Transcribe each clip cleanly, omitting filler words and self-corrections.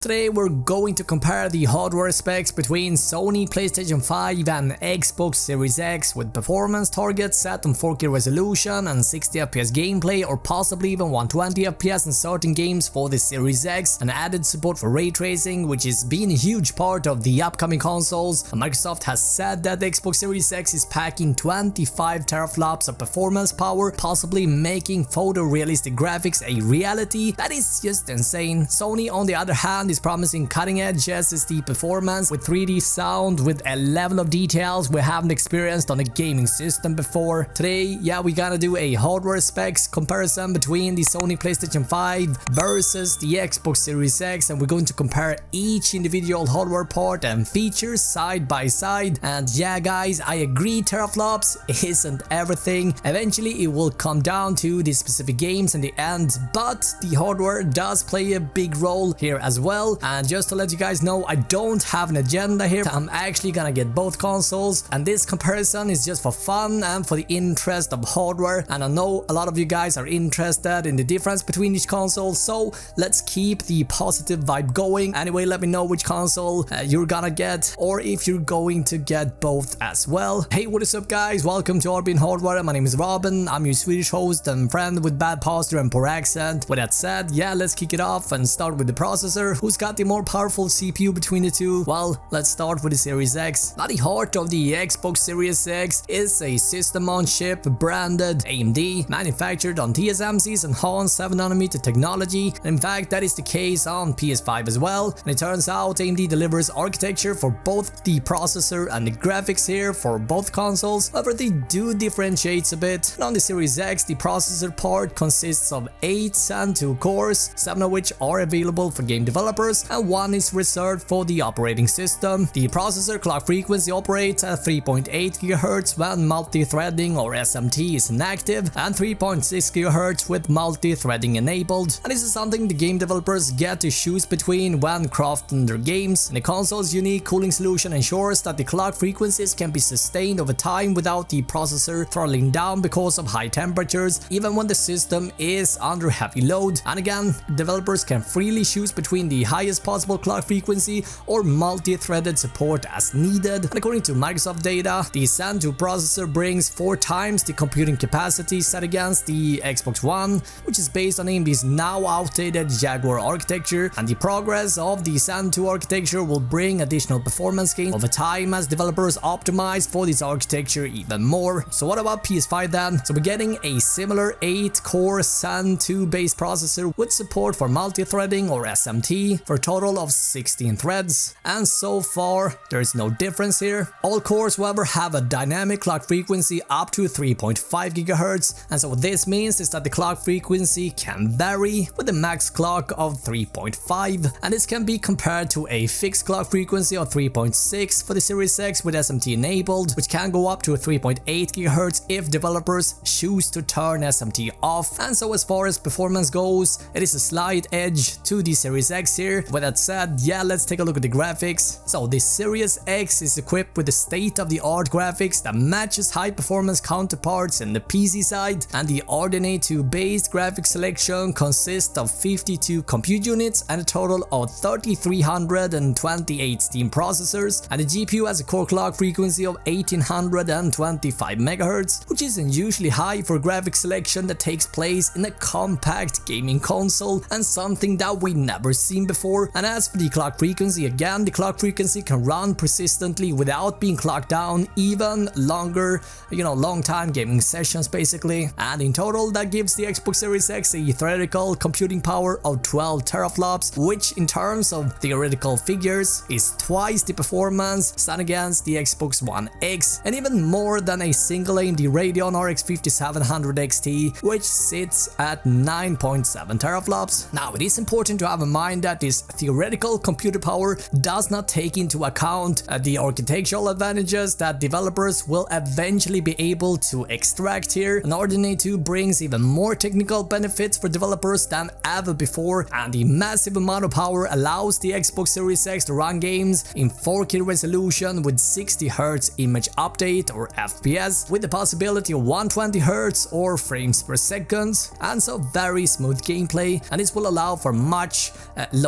Today we're going to compare the hardware specs between Sony PlayStation 5 and Xbox Series X with performance targets set on 4K resolution and 60 FPS gameplay, or possibly even 120 FPS in certain games for the Series X, and added support for ray tracing, which is being a huge part of the upcoming consoles. Microsoft has said that the Xbox Series X is packing 25 teraflops of performance power, possibly making photorealistic graphics a reality. That is just insane. Sony, on the other hand, is promising cutting-edge SSD performance with 3D sound with a level of details we haven't experienced on a gaming system before. Today, we're gonna do a hardware specs comparison between the Sony PlayStation 5 versus the Xbox Series X, and we're going to compare each individual hardware part and features side by side. And yeah guys, I agree, teraflops isn't everything. Eventually it will come down to the specific games in the end, but the hardware does play a big role here as well. And just to let you guys know, I don't have an agenda here. I'm actually gonna get both consoles, and this comparison is just for fun and for the interest of hardware. And I know a lot of you guys are interested in the difference between each console, so let's keep the positive vibe going. Anyway, let me know which console you're gonna get, or if you're going to get both as well. Hey, what is up guys, welcome to RB Hardware. My name is Robin, I'm your Swedish host and friend with bad posture and poor accent. With that said, let's kick it off and start with the processor. Who's got the more powerful CPU between the two? Well, let's start with the Series X. Now, the heart of the Xbox Series X is a system-on-chip branded AMD, manufactured on TSMC's enhanced 7nm technology. And in fact, that is the case on PS5 as well. And it turns out AMD delivers architecture for both the processor and the graphics here for both consoles. However, they do differentiate a bit. And on the Series X, the processor part consists of 8 Zen 2 cores, 7 of which are available for game developers, and 1 is reserved for the operating system. The processor clock frequency operates at 3.8 GHz when multi-threading or SMT is inactive, and 3.6 GHz with multi-threading enabled. And this is something the game developers get to choose between when crafting their games. And the console's unique cooling solution ensures that the clock frequencies can be sustained over time without the processor throttling down because of high temperatures, even when the system is under heavy load. And again, developers can freely choose between the highest possible clock frequency or multi-threaded support as needed. And according to Microsoft data, the Zen 2 processor brings 4 times the computing capacity set against the Xbox One, which is based on AMD's now outdated Jaguar architecture. And the progress of the Zen 2 architecture will bring additional performance gains over time as developers optimize for this architecture even more. So what about PS5 then? So we're getting a similar 8-core Zen 2 based processor with support for multi-threading or SMT for a total of 16 threads, and so far there's no difference here. All cores, however, have a dynamic clock frequency up to 3.5 GHz, and so what this means is that the clock frequency can vary with a max clock of 3.5, and this can be compared to a fixed clock frequency of 3.6 for the Series X with SMT enabled, which can go up to 3.8 GHz if developers choose to turn SMT off. And so as far as performance goes, it is a slight edge to the Series X here. With that said, let's take a look at the graphics. So the Series X is equipped with the state-of-the-art graphics that matches high-performance counterparts in the PC side, and the RDNA 2 based graphics selection consists of 52 compute units and a total of 3328 Steam processors, and the GPU has a core clock frequency of 1825 MHz, which is unusually high for graphics selection that takes place in a compact gaming console, and something that we never seen before. And as for the clock frequency, again, the clock frequency can run persistently without being clocked down, even longer, long time gaming sessions basically. And in total, that gives the Xbox Series X a theoretical computing power of 12 teraflops, which in terms of theoretical figures is twice the performance set against the Xbox One X, and even more than a single AMD Radeon RX 5700 XT, which sits at 9.7 teraflops. Now, it is important to have in mind that this theoretical computer power does not take into account the architectural advantages that developers will eventually be able to extract here. And RDNA 2 brings even more technical benefits for developers than ever before, and the massive amount of power allows the Xbox Series X to run games in 4K resolution with 60Hz image update or FPS, with the possibility of 120Hz or frames per second, and so very smooth gameplay. And this will allow for much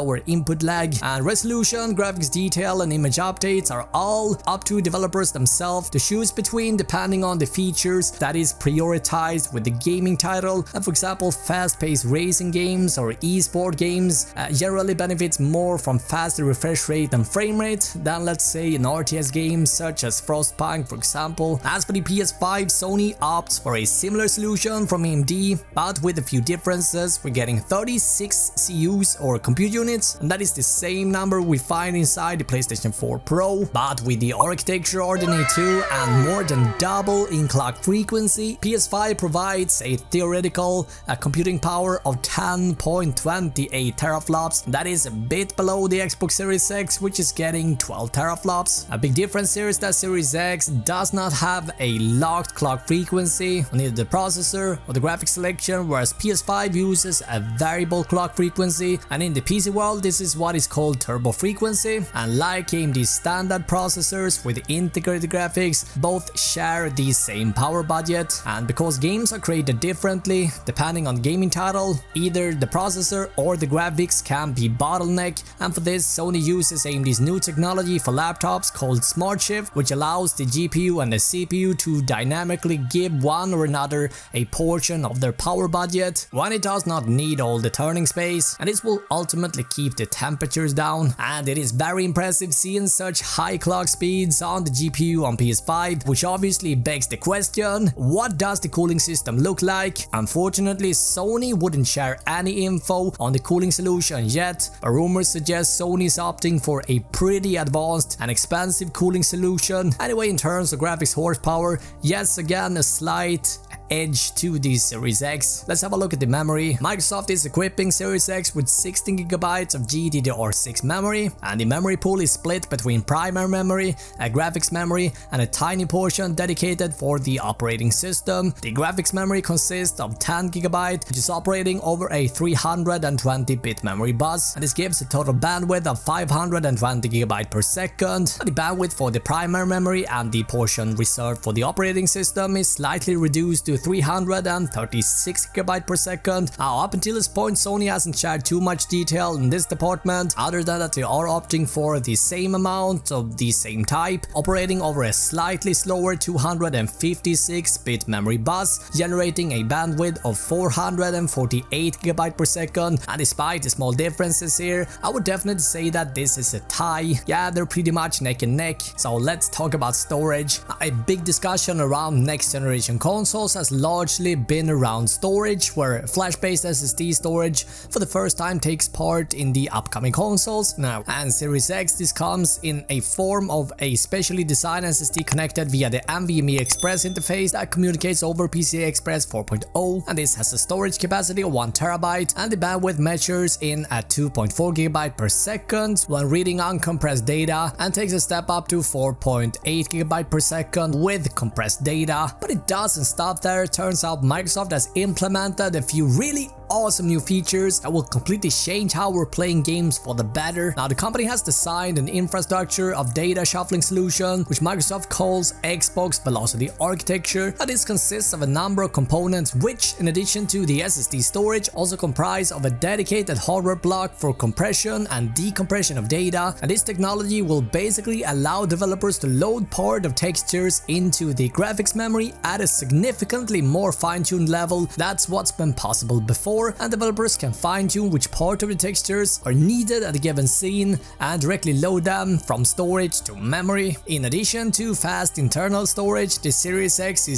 lower input lag, and resolution, graphics detail and image updates are all up to developers themselves to choose between depending on the features that is prioritized with the gaming title. And for example, fast-paced racing games or esport games generally benefits more from faster refresh rate and frame rate than, let's say, an RTS game such as Frostpunk, for example. As for the PS5, Sony opts for a similar solution from AMD, but with a few differences. We're getting 36 CUs or compute units, and that is the same number we find inside the PlayStation 4 Pro, but with the architecture RDNA 2 and more than double in clock frequency. PS5 provides a theoretical computing power of 10.28 teraflops. That is a bit below the Xbox Series X, which is getting 12 teraflops. A big difference here is that Series X does not have a locked clock frequency on either the processor or the graphics selection, whereas PS5 uses a variable clock frequency, and in the PC world this is what is called turbo frequency. And like AMD's standard processors with integrated graphics, both share the same power budget, and because games are created differently depending on gaming title, either the processor or the graphics can be bottleneck, and for this Sony uses AMD's new technology for laptops called Smart Shift, which allows the GPU and the CPU to dynamically give one or another a portion of their power budget when it does not need all the turning space, and this will ultimately keep the temperatures down. And it is very impressive seeing such high clock speeds on the GPU on PS5, which obviously begs the question, what does the cooling system look like? Unfortunately, Sony wouldn't share any info on the cooling solution yet, but rumors suggest Sony is opting for a pretty advanced and expensive cooling solution. Anyway, in terms of graphics horsepower, yes, again a slight edge to the Series X. Let's have a look at the memory. Microsoft is equipping Series X with 16GB of GDDR6 memory, and the memory pool is split between primary memory, a graphics memory, and a tiny portion dedicated for the operating system. The graphics memory consists of 10GB, which is operating over a 320-bit memory bus, and this gives a total bandwidth of 520GB per second. The bandwidth for the primary memory and the portion reserved for the operating system is slightly reduced to 336GB per second. Now, up until this point, Sony hasn't shared too much detail in this department, other than that they are opting for the same amount of the same type, operating over a slightly slower 256-bit memory bus, generating a bandwidth of 448GB per second. And despite the small differences here, I would definitely say that this is a tie. Yeah, they're pretty much neck and neck. So let's talk about storage. A big discussion around next generation consoles has largely been around storage, where flash-based SSD storage for the first time takes part in the upcoming consoles now. And Series X, this comes in a form of a specially designed SSD connected via the NVMe Express interface that communicates over PCI Express 4.0, and this has a storage capacity of 1TB, and the bandwidth measures in at 2.4GB per second when reading uncompressed data, and takes a step up to 4.8GB per second with compressed data. But it doesn't stop there. Turns out Microsoft has implemented a few really awesome new features that will completely change how we're playing games for the better. Now, the company has designed an infrastructure of data shuffling solution which Microsoft calls Xbox Velocity Architecture, and this consists of a number of components which, in addition to the SSD storage, also comprise of a dedicated hardware block for compression and decompression of data. And this technology will basically allow developers to load part of textures into the graphics memory at a significantly more fine-tuned level. That's what's been possible before, and developers can fine-tune which part of the textures are needed at a given scene and directly load them from storage to memory. In addition to fast internal storage, the Series X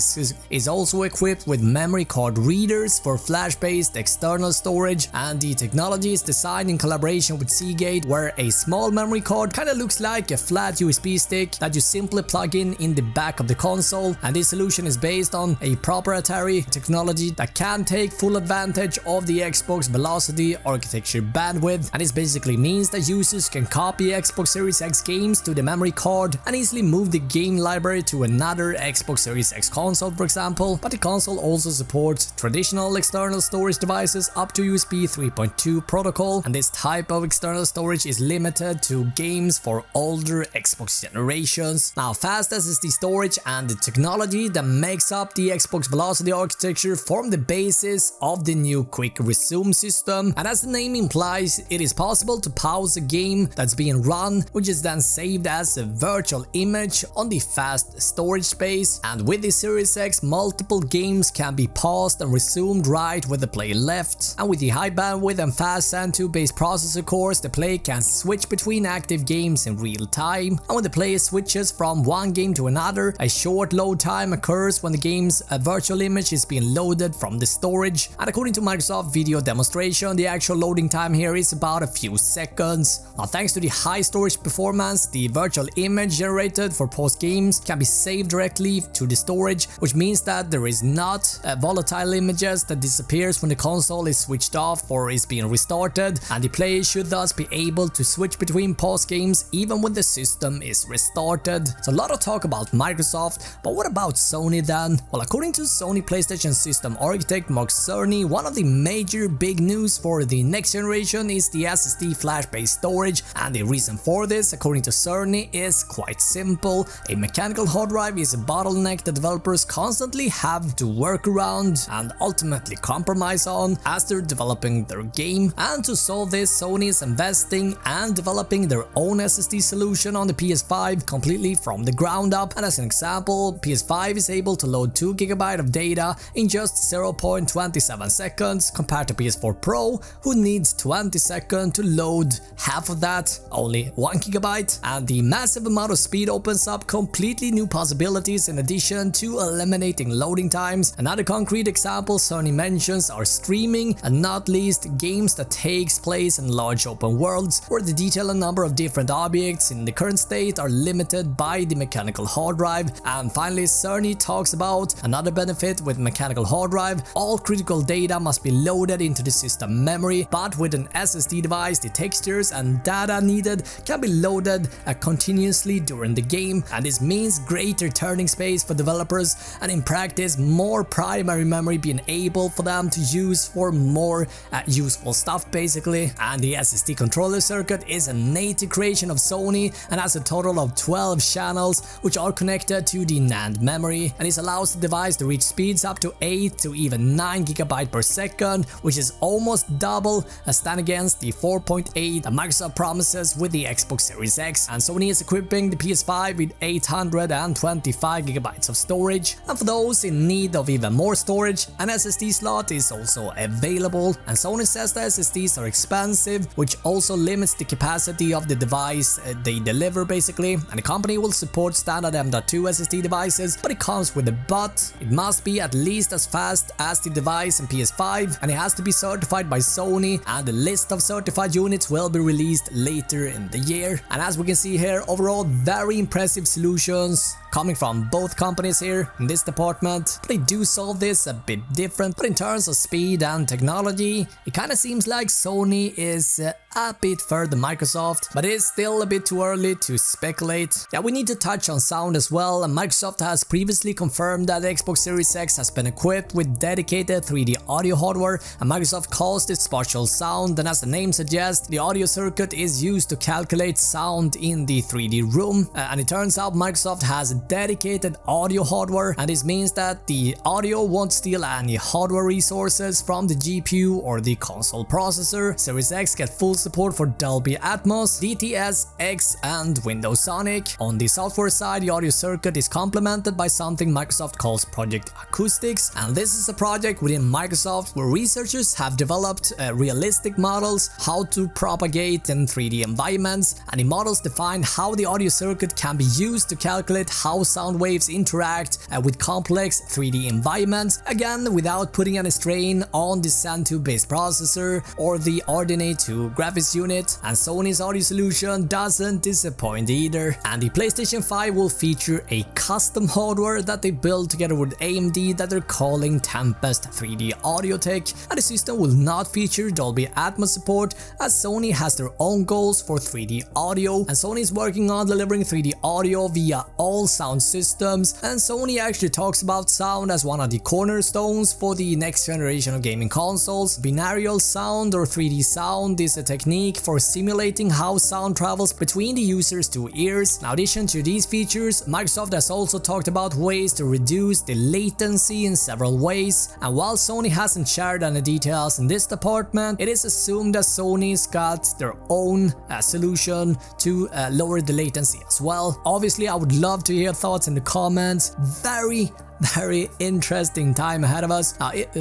is also equipped with memory card readers for flash-based external storage, and the technology is designed in collaboration with Seagate, where a small memory card kind of looks like a flat USB stick that you simply plug in the back of the console, and this solution is based on a proprietary technology that can take full advantage of the Xbox Velocity Architecture bandwidth. And this basically means that users can copy Xbox Series X games to the memory card and easily move the game library to another Xbox Series X console, for example. But the console also supports traditional external storage devices up to USB 3.2 protocol, and this type of external storage is limited to games for older Xbox generations. Now, fast SSD storage and the technology that makes up the Xbox Xbox velocity architecture form the basis of the new quick resume system, and as the name implies, it is possible to pause a game that's being run, which is then saved as a virtual image on the fast storage space. And with the Series X, multiple games can be paused and resumed right where the player left. And with the high bandwidth and fast Zen2 based processor cores, the player can switch between active games in real time. And when the player switches from one game to another, a short load time occurs when the game's virtual image is being loaded from the storage. And according to Microsoft video demonstration, the actual loading time here is about a few seconds. Now, thanks to the high storage performance, the virtual image generated for paused games can be saved directly to the storage, which means that there is not volatile images that disappears when the console is switched off or is being restarted, and the player should thus be able to switch between paused games even when the system is restarted. So a lot of talk about Microsoft, but what about Sony then? Well, according to Sony PlayStation system architect Mark Cerny, one of the major big news for the next generation is the SSD flash-based storage, and the reason for this, according to Cerny, is quite simple. A mechanical hard drive is a bottleneck that developers constantly have to work around and ultimately compromise on as they're developing their game, and to solve this, Sony is investing and developing their own SSD solution on the PS5 completely from the ground up. And as an example, PS5 is able to load 2 GB of data in just 0.27 seconds compared to PS4 Pro, who needs 20 seconds to load half of that, only 1 GB. And the massive amount of speed opens up completely new possibilities in addition to eliminating loading times. Another concrete example Sony mentions are streaming, and not least games that takes place in large open worlds where the detail and number of different objects in the current state are limited by the mechanical hard drive. And finally, Cerny talks about another benefit with mechanical hard drive: all critical data must be loaded into the system memory, but with an SSD device, the textures and data needed can be loaded continuously during the game, and this means greater turning space for developers, and in practice more primary memory being able for them to use for more useful stuff basically. And the SSD controller circuit is a native creation of Sony and has a total of 12 channels which are connected to the NAND memory, and this allows the device to reach speeds up to 8 to even 9 GB per second, which is almost double as stand against the 4.8 that Microsoft promises with the Xbox Series X. And Sony is equipping the PS5 with 825 GB of storage, and for those in need of even more storage, an SSD slot is also available. And Sony says that SSDs are expensive, which also limits the capacity of the device they deliver basically, and the company will support standard M.2 SSD devices, but it comes with a but. It must be at least as fast as the device in PS5, and it has to be certified by Sony, and the list of certified units will be released later in the year. And as we can see here, overall very impressive solutions coming from both companies here in this department, but they do solve this a bit different. But in terms of speed and technology, it kind of seems like Sony is a bit further than Microsoft, but it is still a bit too early to speculate. Yeah, we need to touch on sound as well, and Microsoft has previously confirmed that the Xbox Series X has been equipped with dedicated 3D audio hardware, and Microsoft calls this spatial sound, and as the name suggests, the audio circuit is used to calculate sound in the 3D room. And it turns out Microsoft has dedicated audio hardware, and this means that the audio won't steal any hardware resources from the GPU or the console processor. Series X gets full support for Dolby Atmos, DTS-X and Windows Sonic. On the software side, the audio circuit is complemented by something Microsoft calls Project Acoustics, and this is a project within Microsoft where researchers have developed realistic models how to propagate in 3D environments, and the models define how the audio circuit can be used to calculate how sound waves interact with complex 3D environments, again without putting any strain on the Zen2 based processor or the RDNA 2 graphics unit. And Sony's audio solution doesn't disappoint either, and the PlayStation 5 will feature a custom hardware that they built together with AMD that they're calling Tempest 3D Audio Tech, and the system will not feature Dolby Atmos support as Sony has their own goals for 3D audio, and Sony is working on delivering 3D audio via all sound systems. And Sony actually talks about sound as one of the cornerstones for the next generation of gaming consoles. Binaural sound or 3D sound is a technology technique for simulating how sound travels between the user's two ears. In addition to these features, Microsoft has also talked about ways to reduce the latency in several ways, and while Sony hasn't shared any details in this department, it is assumed that Sony's got their own solution to lower the latency as well. Obviously, I would love to hear thoughts in the comments. Very interesting time ahead of us.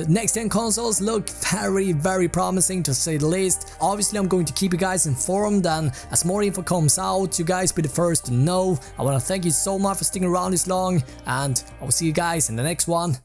Next gen consoles look very promising, to say the least. Obviously, I'm going to keep you guys informed, and as more info comes out, you guys be the first to know. I want to thank you so much for sticking around this long, and I will see you guys in the next one.